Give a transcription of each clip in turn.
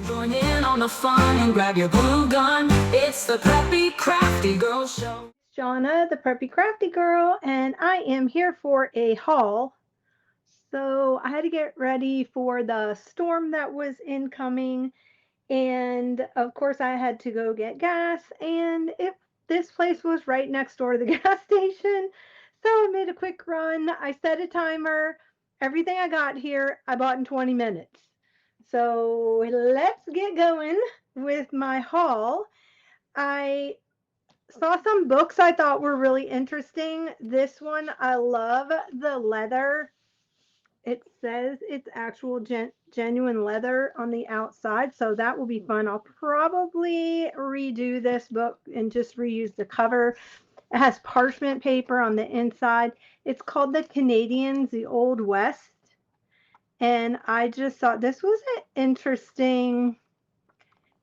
Join in on the fun and grab your glue gun. It's the Preppy Crafty Girl Show. Shauna, the Preppy Crafty Girl, and I am here for a haul. So I had to get ready for the storm that was incoming, and of course I had to go get gas, and this place was right next door to the gas station. So I made a quick run. I set a timer. Everything I got here, I bought in 20 minutes. So let's get going with my haul. I saw some books I thought were really interesting. This one, I love the leather. It says it's actual genuine leather on the outside, so that will be fun. I'll probably redo this book and just reuse the cover. It has parchment paper on the inside. It's called The Canadians, the Old West. And I just thought this was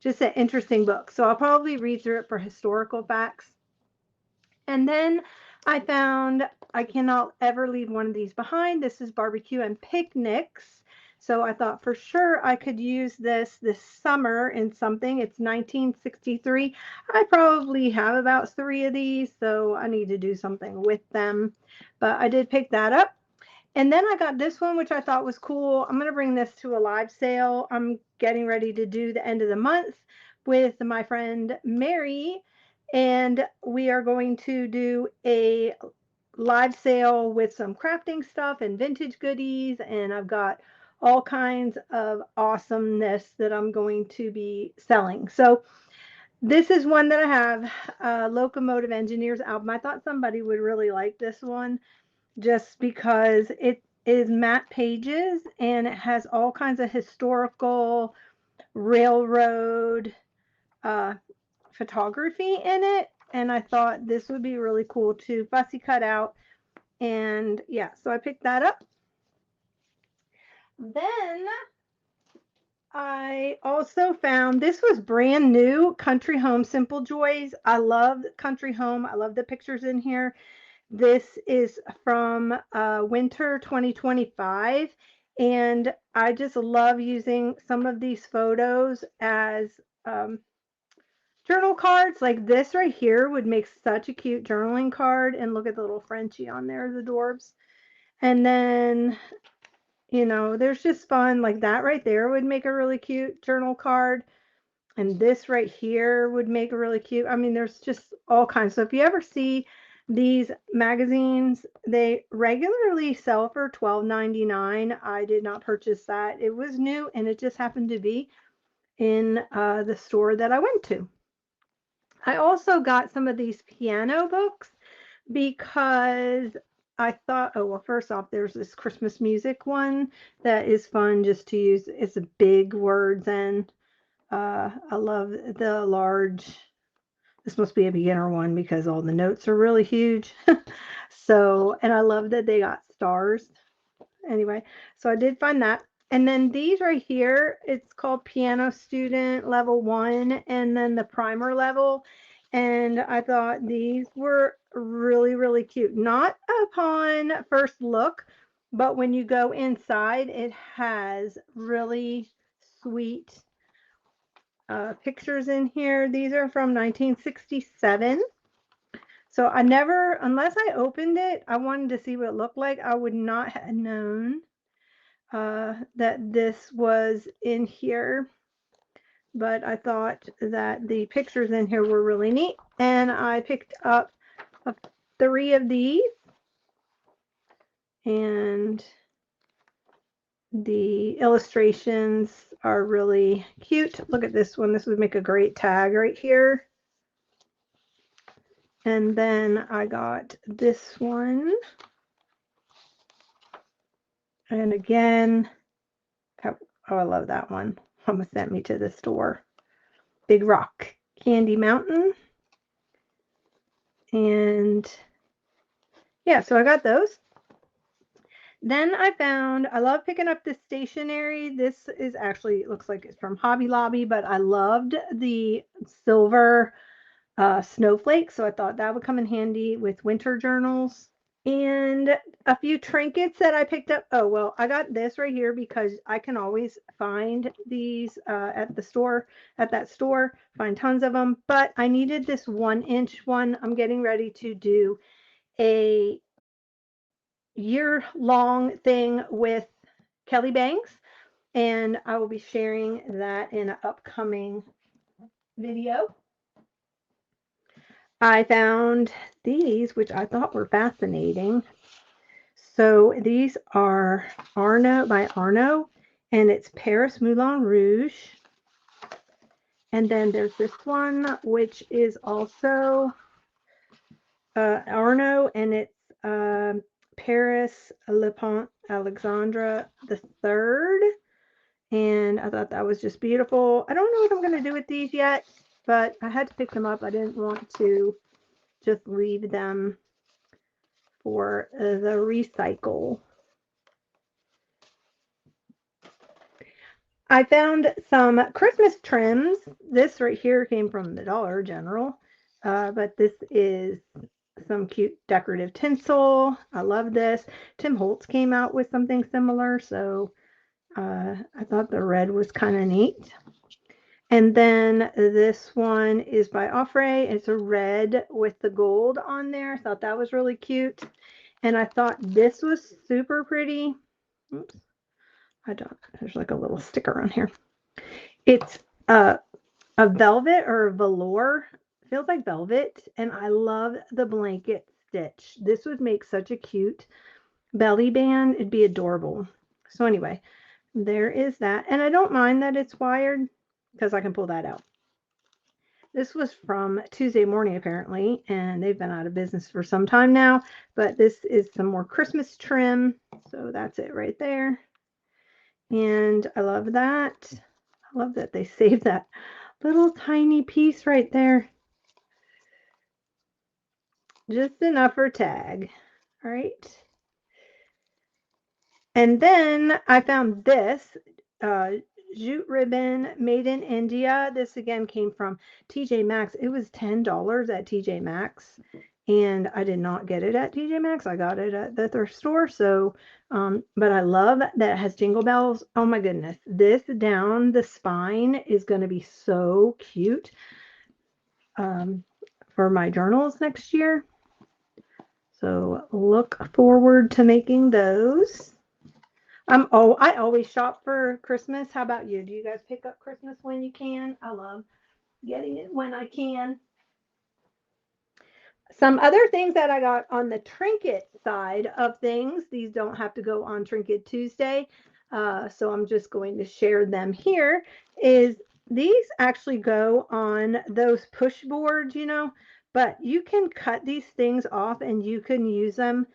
just an interesting book. So I'll probably read through it for historical facts. And then I found I cannot ever leave one of these behind. This is Barbecue and Picnics. So I thought for sure I could use this summer in something. It's 1963. I probably have about 3 of these, so I need to do something with them. But I did pick that up. And then I got this one, which I thought was cool. I'm going to bring this to a live sale. I'm getting ready to do the end of the month with my friend Mary, and we are going to do a live sale with some crafting stuff and vintage goodies, and I've got all kinds of awesomeness that I'm going to be selling. So this is one that I have, Locomotive Engineers album. I thought somebody would really like this one just because it is matte pages and it has all kinds of historical railroad photography in it, and I thought this would be really cool to fussy cut out. And yeah, so I picked that up. Then I also found this was brand new, Country Home Simple Joys. I love Country Home. I love the pictures in here. This is from winter 2025, and I just love using some of these photos as journal cards. Like this right here would make such a cute journaling card, and look at the little Frenchie on there, the adorbs. And then, there's just fun, like that right there would make a really cute journal card, and this right here would make a really cute. I mean, there's just all kinds. So if you ever see these magazines, they regularly sell for $12.99. I did not purchase that. It was new, and it just happened to be in the store that I went to. I also got some of these piano books because I thought, oh, well, first off, there's this Christmas music one that is fun just to use. It's a big words, and I love the large. This must be a beginner one because all the notes are really huge. So, and I love that they got stars. Anyway, so I did find that. And then these right here, it's called Piano Student Level 1 and then the primer level. And I thought these were really, really cute. Not upon first look, but when you go inside, it has really sweet pictures in here. These are from 1967. So I never, unless I opened it, I wanted to see what it looked like. I would not have known that this was in here, but I thought that the pictures in here were really neat, and I picked up 3 of these, and the illustrations are really cute. Look at this one. This would make a great tag right here. And then I got this one. And again, oh, I love that one. Almost sent me to the store. Big Rock Candy Mountain. And yeah, so I got those. Then I found, I love picking up this stationery. This is actually, it looks like it's from Hobby Lobby, but I loved the silver snowflake, so I thought that would come in handy with winter journals. And a few trinkets that I picked up. Oh, well, I got this right here because I can always find these at the store, at that store, find tons of them. But I needed this 1-inch one. I'm getting ready to do a year-long thing with Kelly Banks, and I will be sharing that in an upcoming video. I found these, which I thought were fascinating. So these are Arno by Arno, and it's Paris Moulin Rouge. And then there's this one, which is also Arno, and it's Paris Le Pont Alexandra the Third. And I thought that was just beautiful. I don't know what I'm going to do with these yet, but I had to pick them up. I didn't want to just leave them for the recycle. I found some Christmas trims. This right here came from the Dollar General, but this is some cute decorative tinsel. I love this. Tim Holtz came out with something similar, so I thought the red was kind of neat. And then this one is by Offray. It's a red with the gold on there. I thought that was really cute. And I thought this was super pretty. Oops. There's like a little sticker on here. It's a velvet or a velour. Feels like velvet. And I love the blanket stitch. This would make such a cute belly band. It'd be adorable. So anyway, there is that. And I don't mind that it's wired because I can pull that out. This was from Tuesday Morning, apparently, and they've been out of business for some time now. But this is some more Christmas trim. So that's it right there. And I love that. I love that they saved that little tiny piece right there. Just enough for tag. All right. And then I found this jute ribbon made in India. This again came from TJ Maxx. It was $10 at TJ Maxx. And I did not get it at TJ Maxx. I got it at the thrift store. So, but I love that it has jingle bells. Oh my goodness. This down the spine is going to be so cute for my journals next year. So look forward to making those. I always shop for Christmas. How about you? Do you guys pick up Christmas when you can? I love getting it when I can. Some other things that I got on the trinket side of things, these don't have to go on Trinket Tuesday, so I'm just going to share them here, is these actually go on those push boards, but you can cut these things off and you can use them,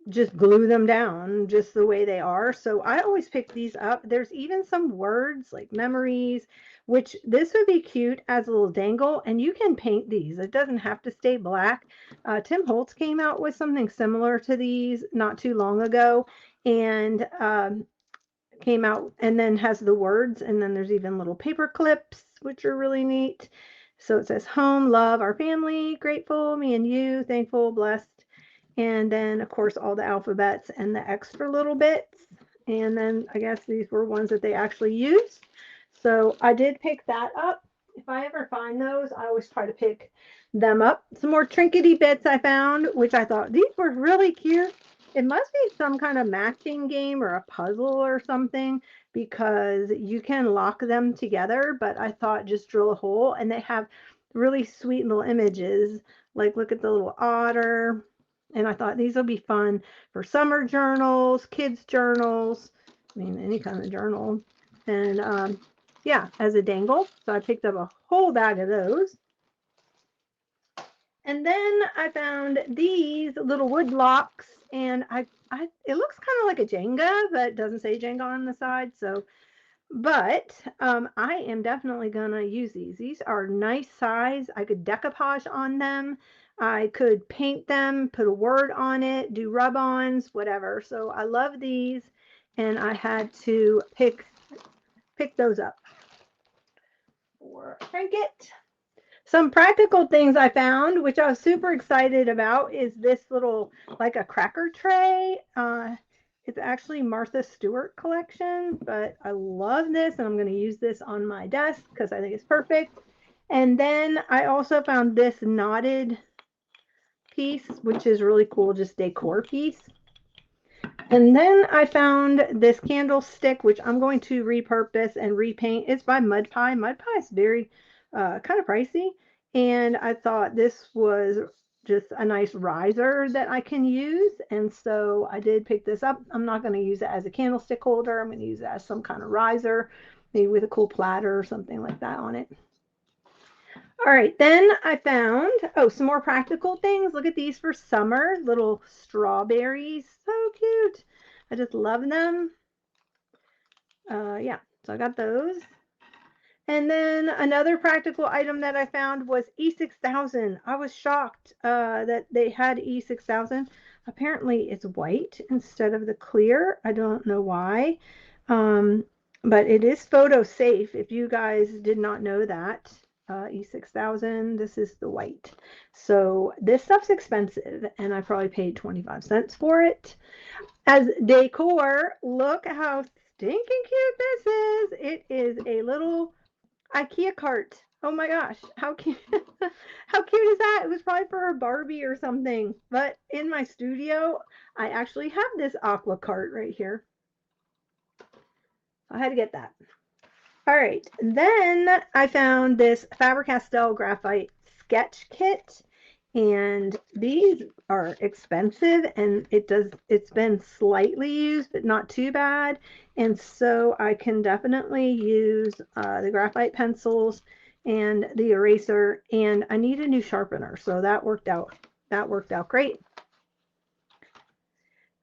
just glue them down just the way they are. So I always pick these up. There's even some words like memories, which this would be cute as a little dangle, and you can paint these. It doesn't have to stay black. Tim Holtz came out with something similar to these not too long ago, and came out and then has the words, and then there's even little paper clips, which are really neat. So it says home, love, our family, grateful, me and you, thankful, blessed. And then, of course, all the alphabets and the extra little bits. And then I guess these were ones that they actually used. So I did pick that up. If I ever find those, I always try to pick them up. Some more trinkety bits I found, which I thought these were really cute. It must be some kind of matching game or a puzzle or something, because you can lock them together. But I thought just drill a hole, and they have really sweet little images. Like look at the little otter. And I thought these will be fun for summer journals, kids' journals, I mean, any kind of journal. And yeah, as a dangle. So I picked up a whole bag of those. And then I found these little wood blocks, and it looks kind of like a Jenga, but it doesn't say Jenga on the side. So, but I am definitely going to use these. These are nice size. I could decoupage on them. I could paint them, put a word on it, do rub-ons, whatever. So I love these, and I had to pick those up for trinket. Some practical things I found, which I was super excited about, is this little, like a cracker tray. It's actually Martha Stewart collection, but I love this and I'm going to use this on my desk because I think it's perfect. And then I also found this knotted piece, which is really cool, just decor piece. And then I found this candlestick, which I'm going to repurpose and repaint. It's by Mud Pie. Mud Pie is very kind of pricey. And I thought this was just a nice riser that I can use. And so I did pick this up. I'm not going to use it as a candlestick holder. I'm going to use it as some kind of riser, maybe with a cool platter or something like that on it. All right, then I found, some more practical things. Look at these for summer, little strawberries. So cute. I just love them. Yeah, so I got those. And then another practical item that I found was E6000. I was shocked that they had E6000. Apparently it's white instead of the clear. I don't know why. But it is photo safe if you guys did not know that. E6000, this is the white. So this stuff's expensive and I probably paid 25 cents for it. As decor, look how stinking cute this is. It is a little IKEA cart. Oh my gosh, how cute. How cute is that? It was probably for a Barbie or something. But in my studio, I actually have this aqua cart right here. I had to get that. All right, then I found this Faber-Castell graphite sketch kit, and these are expensive, and it's been slightly used, but not too bad. And so I can definitely use the graphite pencils and the eraser, and I need a new sharpener, so that worked out great.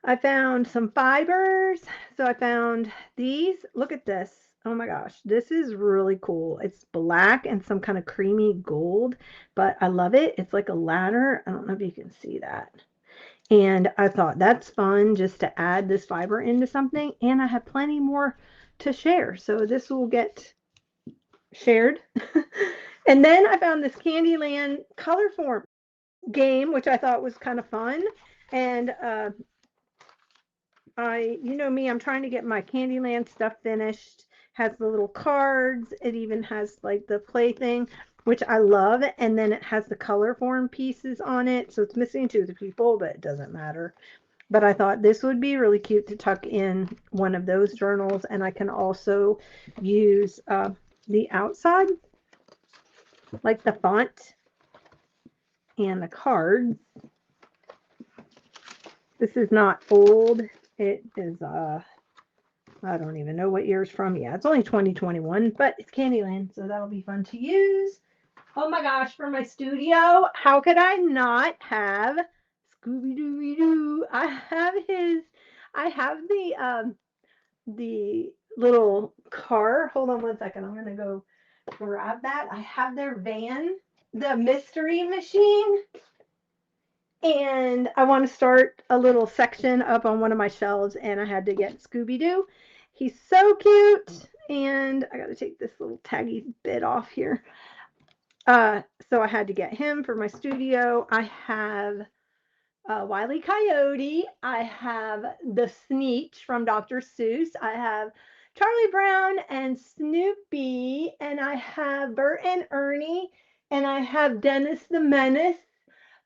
I found some fibers. So I found these. Look at this. Oh my gosh, this is really cool. It's black and some kind of creamy gold, but I love it. It's like a ladder. I don't know if you can see that. And I thought that's fun just to add this fiber into something. And I have plenty more to share. So this will get shared. And then I found this Candyland color form game, which I thought was kind of fun. And you know me, I'm trying to get my Candyland stuff finished. Has the little cards. It even has like the play thing, which I love. And then it has the color form pieces on it. So it's missing two of the people, but it doesn't matter. But I thought this would be really cute to tuck in one of those journals. And I can also use the outside, like the font and the cards. This is not old. It is, I don't even know what year it's from. Yeah, it's only 2021, but it's Candyland, so that'll be fun to use. Oh my gosh, for my studio, how could I not have Scooby-Doo? I have the little car. Hold on one second. I'm going to go grab that. I have their van, the mystery machine. And I want to start a little section up on one of my shelves, and I had to get Scooby-Doo. He's so cute, and I got to take this little taggy bit off here. So I had to get him for my studio. I have Wile E. Coyote. I have the Sneetch from Dr. Seuss. I have Charlie Brown and Snoopy, and I have Bert and Ernie, and I have Dennis the Menace.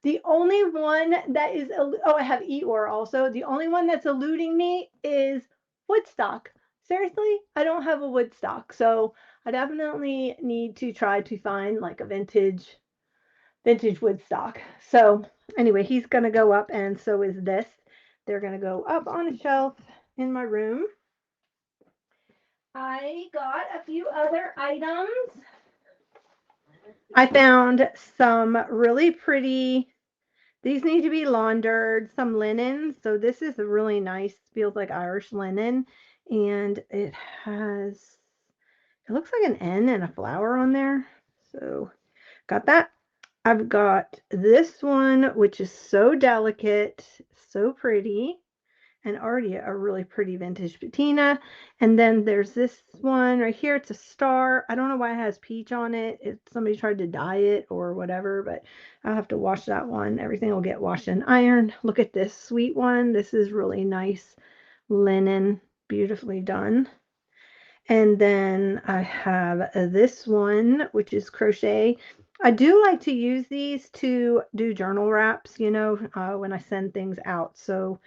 The only one that is, I have Eeyore also. The only one that's eluding me is Woodstock. Seriously, I don't have a Woodstock. So I definitely need to try to find like a vintage Woodstock. So anyway, he's going to go up, and so is this. They're going to go up on a shelf in my room. I got a few other items. I found some really pretty, these need to be laundered, some linen. So this is really nice, feels like Irish linen. And it looks like an N and a flower on there. So got that. I've got this one, which is so delicate, so pretty. and already a really pretty vintage patina. And then there's this one right here. It's a star. I don't know why it has peach on it. Somebody tried to dye it or whatever, but I'll have to wash that one. Everything will get washed and ironed. Look at this sweet one. This is really nice linen, beautifully done. And then I have this one, which is crochet. I do like to use these to do journal wraps, you know, when I send things out. So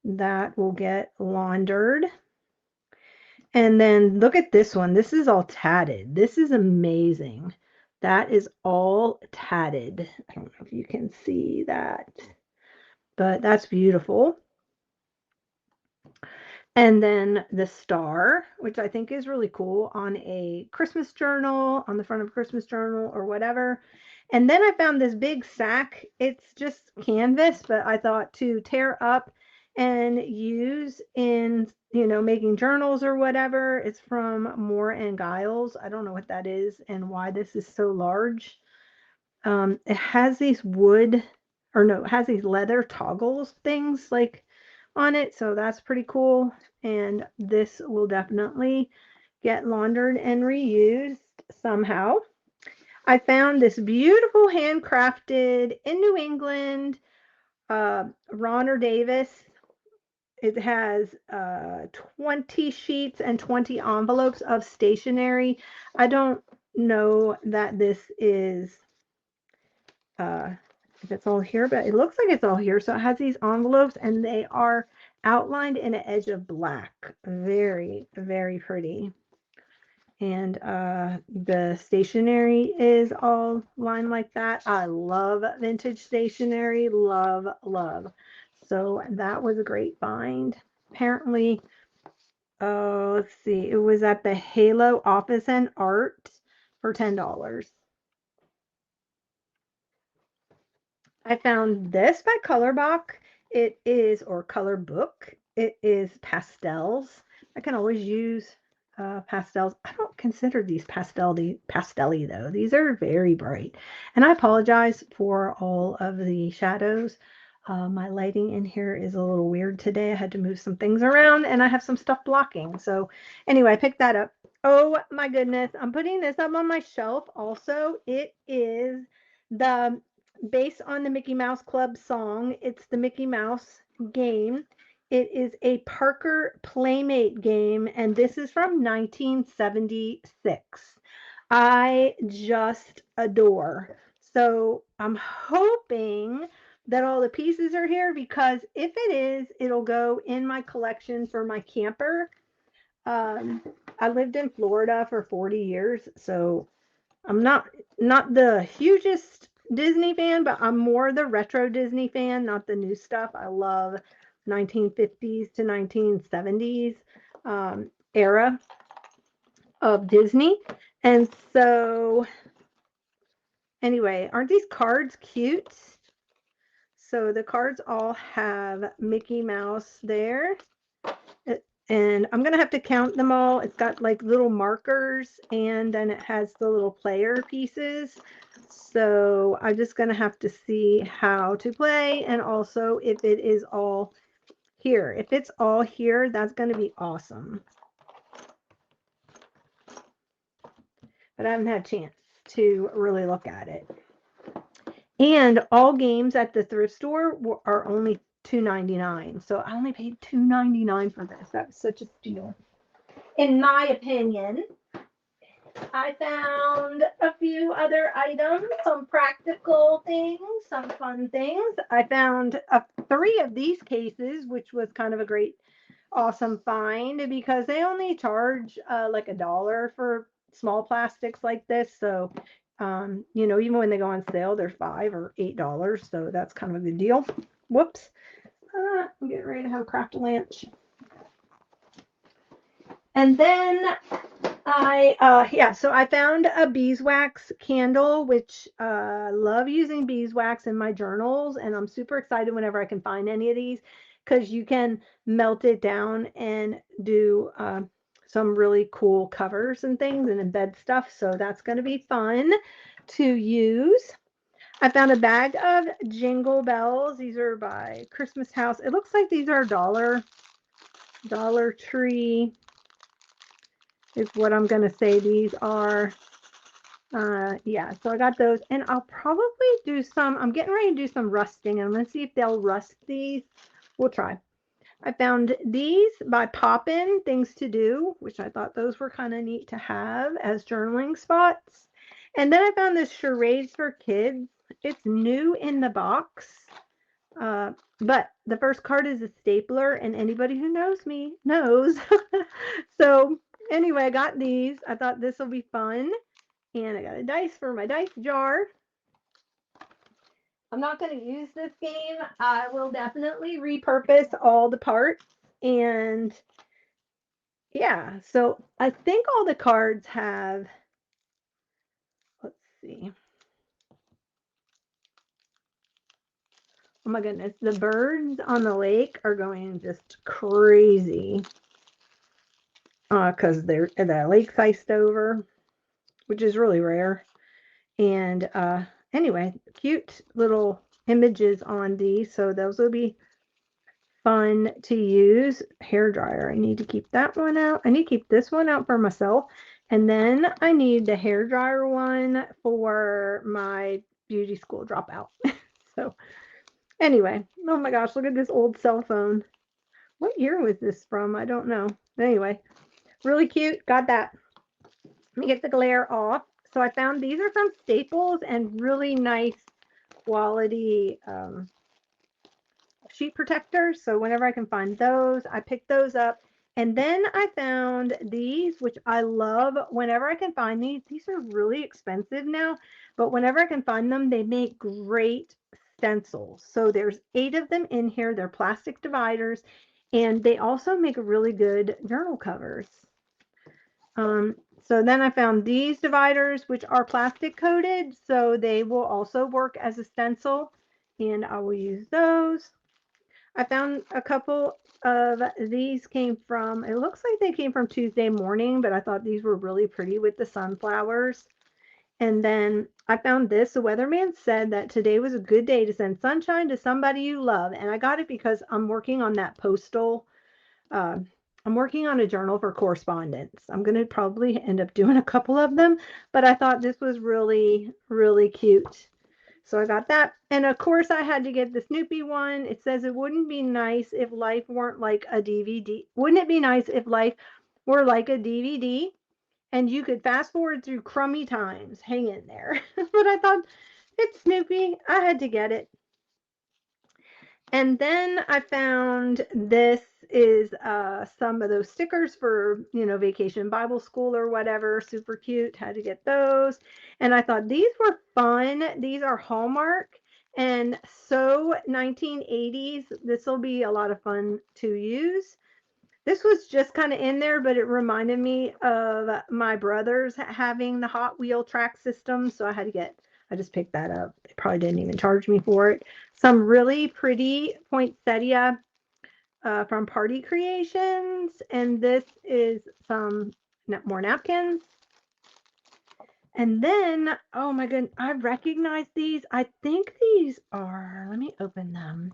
that will get laundered. And then look at this one. This is all tatted. This is amazing. That is all tatted. I don't know if you can see that, but that's beautiful. And then the star, which I think is really cool on a Christmas journal, on the front of a Christmas journal or whatever. And then I found this big sack. It's just canvas, but I thought to tear up and use in, you know, making journals or whatever. It's from Moore and Giles. I don't know what that is and why this is so large. It has these wood, or no, it has these leather toggles things like on it, so that's pretty cool. And this will definitely get laundered and reused somehow. I found this beautiful handcrafted in New England Ronner Davis. It has 20 sheets and 20 envelopes of stationery. I don't know that this is if it's all here, but it looks like it's all here. So it has these envelopes and they are outlined in an edge of black. Very, very pretty. And the stationery is all lined like that. I love vintage stationery. Love, love. So that was a great find. Apparently, let's see, it was at the Halo Office and Art for $10. I found this by Colorbach. It is, or Color Book. It is pastels. I can always use pastels. I don't consider these pastelly though. These are very bright. And I apologize for all of the shadows. My lighting in here is a little weird today. I had to move some things around and I have some stuff blocking. So anyway, I picked that up. Oh my goodness. I'm putting this up on my shelf also. It is the based on the Mickey Mouse Club song. It's the Mickey Mouse game. It is a Parker Playmate game, and this is from 1976. I just adore. So I'm hoping that all the pieces are here because if it is, it'll go in my collection for my camper. I lived in Florida for 40 years, so I'm not the hugest Disney fan, but I'm more the retro Disney fan, not the new stuff. I love 1950s to 1970s era of Disney. And so anyway, aren't these cards cute? So the cards all have Mickey Mouse there. And I'm going to have to count them all. It's got like little markers and then it has the little player pieces. So I'm just going to have to see how to play and also if it is all here. If it's all here, that's going to be awesome. But I haven't had a chance to really look at it. And all games at the thrift store are only $2.99. So I only paid $2.99 for this. That was such a steal. In my opinion, I found a few other items, some practical things, some fun things. I found 3 of these cases, which was kind of a great, awesome find because they only charge like $1 for small plastics like this. So, you know, even when they go on sale, they're $5 or $8. So that's kind of a good deal. Whoops. I'm getting ready to have a craft lunch. And then so I found a beeswax candle, which love using beeswax in my journals, and I'm super excited whenever I can find any of these because you can melt it down and do some really cool covers and things and embed stuff. So that's going to be fun to use. I found a bag of Jingle Bells. These are by Christmas House. It looks like these are Dollar Tree is what I'm going to say these are. Yeah, so I got those, and I'll probably do some, I'm getting ready to do some rusting, and I'm going to see if they'll rust these. We'll try. I found these by Poppin, Things to Do, which I thought those were kind of neat to have as journaling spots. And then I found this Charades for Kids. It's new in the box, but the first card is a stapler, and anybody who knows me knows. So anyway, I got these. I thought this will be fun. And I got a dice for my dice jar. I'm not going to use this game. I will definitely repurpose all the parts. And yeah, so I think all the cards have, let's see. Oh my goodness, the birds on the lake are going just crazy because the lake's iced over, which is really rare. And anyway, cute little images on these, so those will be fun to use. Hair dryer, I need to keep that one out. I need to keep this one out for myself, and then I need the hair dryer one for my beauty school dropout. So anyway, oh my gosh, look at this old cell phone. What year was this from? I don't know. Anyway, really cute. Got that. Let me get the glare off. So I found these are from Staples and really nice quality sheet protectors. So whenever I can find those, I pick those up. And then I found these, which I love whenever I can find these. These are really expensive now, but whenever I can find them, they make great stencils. So there's 8 of them in here. They're plastic dividers, and they also make really good journal covers. So then I found these dividers, which are plastic coated, so they will also work as a stencil, and I will use those. I found a couple of these came from, it looks like they came from Tuesday Morning, but I thought these were really pretty with the sunflowers. And then I found this. The weatherman said that today was a good day to send sunshine to somebody you love. And I got it because I'm working on that postal, I'm working on a journal for correspondence. I'm going to probably end up doing a couple of them, but I thought this was really, really cute. So I got that. And of course, I had to get the Snoopy one. It says it wouldn't be nice if life weren't like a DVD. Wouldn't it be nice if life were like a DVD and you could fast forward through crummy times? Hang in there. But I thought, it's Snoopy. I had to get it. And then I found this is some of those stickers for, Vacation Bible School or whatever. Super cute. Had to get those. And I thought these were fun. These are Hallmark. And so 1980s. This will be a lot of fun to use. This was just kind of in there, but it reminded me of my brothers having the Hot Wheel track system. So I just picked that up. They probably didn't even charge me for it. Some really pretty poinsettia from Party Creations. And this is some more napkins. And then, oh my goodness, I recognize these. I think these are, let me open them.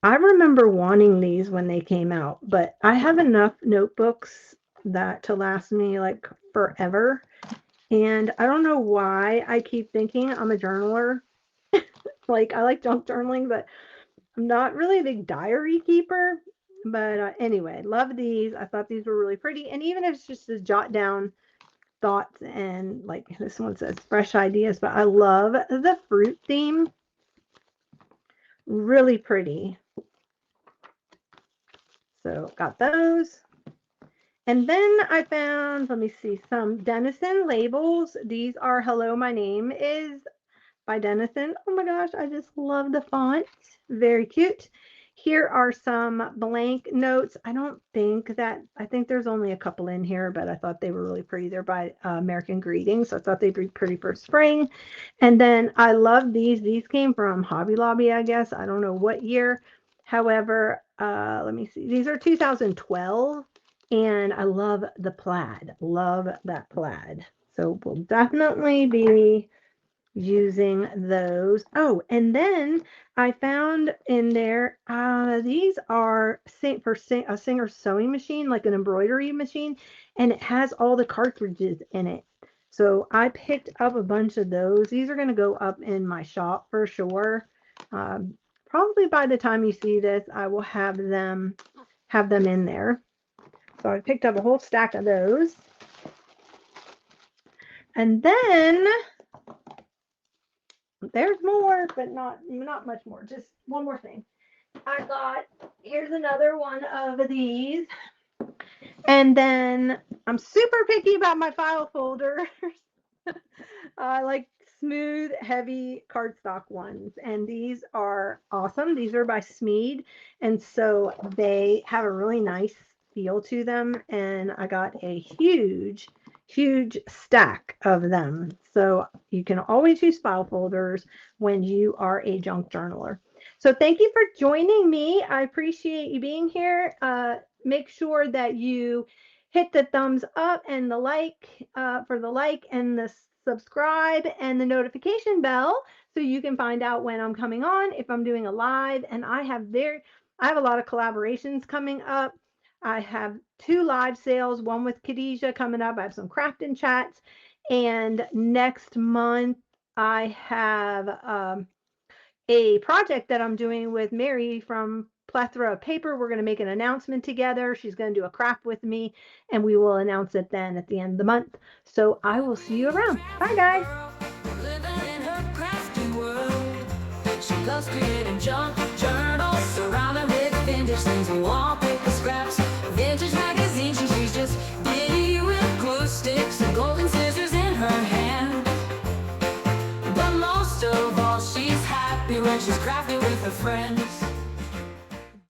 I remember wanting these when they came out, but I have enough notebooks to last me like forever. And I don't know why I keep thinking I'm a journaler. Like, I like junk journaling, but I'm not really a big diary keeper. But anyway, love these. I thought these were really pretty. And even if it's just to jot down thoughts, and like this one says fresh ideas, but I love the fruit theme. Really pretty. So got those. And then I found, let me see, some Denison labels. These are Hello, My Name Is by Denison. Oh my gosh, I just love the font. Very cute. Here are some blank notes. I think there's only a couple in here, but I thought they were really pretty. They're by American Greetings. So I thought they'd be pretty for spring. And then I love these. These came from Hobby Lobby, I guess. I don't know what year. However, let me see. These are 2012. And I love the plaid. Love that plaid. So we'll definitely be using those. Oh, and then I found in there, these are a Singer sewing machine, like an embroidery machine, and it has all the cartridges in it. So I picked up a bunch of those. These are going to go up in my shop for sure. Probably by the time you see this, I will have them in there. So I picked up a whole stack of those. And then there's more, but not much more. Just one more thing. Here's another one of these. And then I'm super picky about my file folders. I like smooth, heavy cardstock ones. And these are awesome. These are by Smeed. And so they have a really nice feel to them. And I got a huge stack of them. So you can always use file folders when you are a junk journaler. So thank you for joining me. I appreciate you being here. Make sure that you hit the thumbs up and the like for the like and the subscribe and the notification bell so you can find out when I'm coming on, if I'm doing a live. And I have a lot of collaborations coming up. I have 2 live sales, one with Khadijah coming up. I have some crafting chats. And next month, I have a project that I'm doing with Mary from Plethora of Paper. We're going to make an announcement together. She's going to do a craft with me, and we will announce it then at the end of the month. So I will see you around. Bye, guys. She loves creating junk journals, surrounded with vintage things and wallpaper scraps, vintage magazines, and she's just giddy with glue sticks and golden scissors in her hand. But most of all, she's happy when she's crafting with a friend.